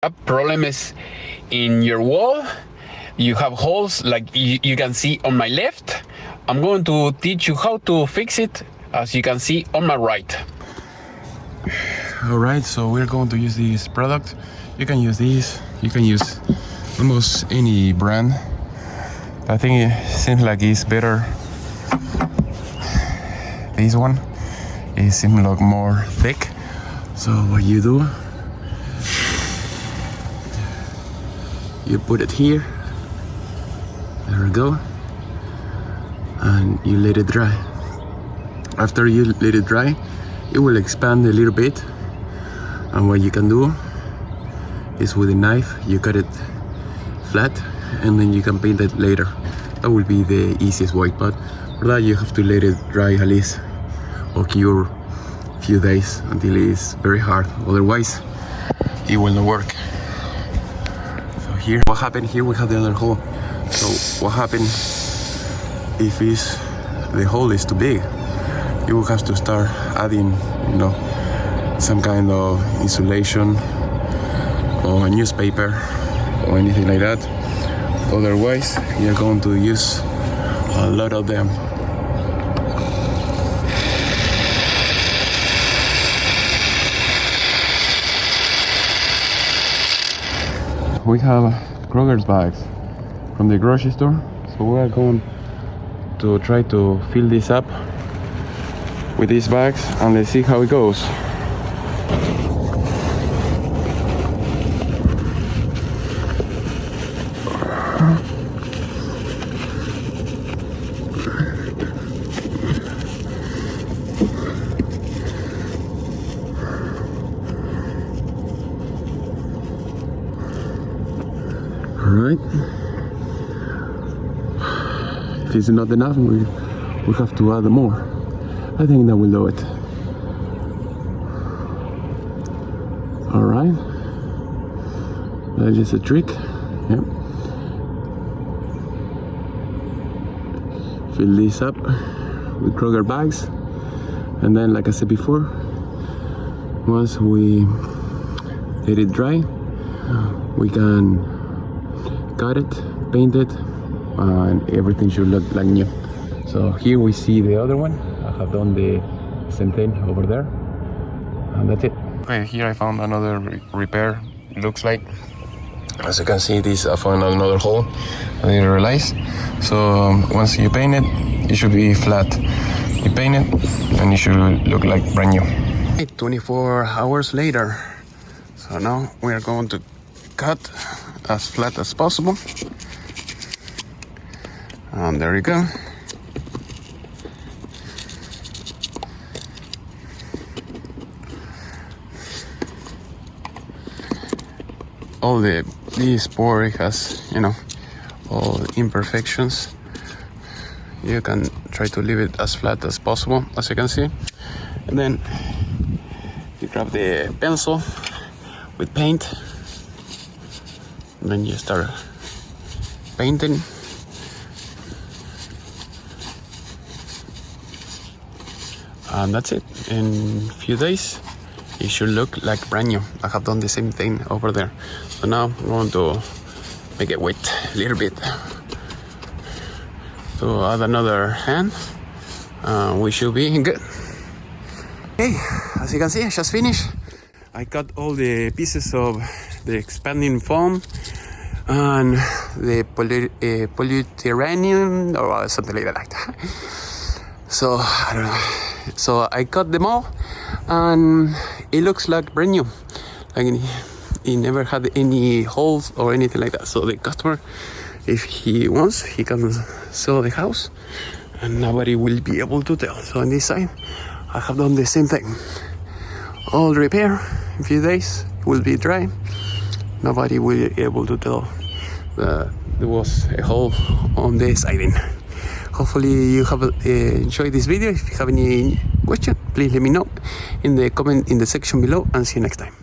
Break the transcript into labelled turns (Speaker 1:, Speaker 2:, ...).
Speaker 1: A problem is in your wall. You have holes like you can see on my left. I'm going to teach you how to fix it, as you can see on my right.
Speaker 2: Alright, so we're going to use this product. You can use this, you can use almost any brand. I think it seems like it's better. This one, it seems like more thick. So what you do, you put it here, there we go, and you let it dry. After you let it dry, it will expand a little bit, and what you can do is with a knife, you cut it flat, and then you can paint it later. That will be the easiest way, but for that you have to let it dry at least or cure a few days until it's very hard, otherwise it will not work. So here, what happened here, we have the other hole. So what happened if the hole is too big? You will have to start adding, some kind of insulation or a newspaper or anything like that. Otherwise, you're going to use a lot of them. We have Kroger's bags from the grocery store, so we are going to try to fill this up with these bags and let's see how it goes. Alright, if it's not enough, we have to add more. I think that will do it. Alright, that's just a trick. Yep. Fill this up with Kroger bags, and then, like I said before, once we let it dry, we can cut it, paint it, and everything should look like new. So here we see the other one. I have done the same thing over there, and that's it. Okay, here I found another repair. It looks like, as you can see, I found another hole I didn't realize. So once you paint it, it should be flat. You paint it and it should look like brand new. 24 hours later, so now we are going to cut as flat as possible, and there you go. All this board has, all imperfections. You can try to leave it as flat as possible, as you can see, and then you grab the pencil with paint, and then you start painting. And that's it. In a few days it should look like brand new. I have done the same thing over there. So now I'm going to make it wet a little bit. So add another hand. We should be good. Okay, as you can see, I just finished. I cut all the pieces of the expanding foam and the polyurethane or something like that. So I don't know. So I cut them all, and it looks like brand new. Like it never had any holes or anything like that. So the customer, if he wants, he can sell the house, and nobody will be able to tell. So on this side, I have done the same thing. All repair. In a few days, it will be dry. Nobody will be able to tell that there was a hole on the siding. Hopefully you have enjoyed this video. If you have any question, please let me know in the section below, and see you next time.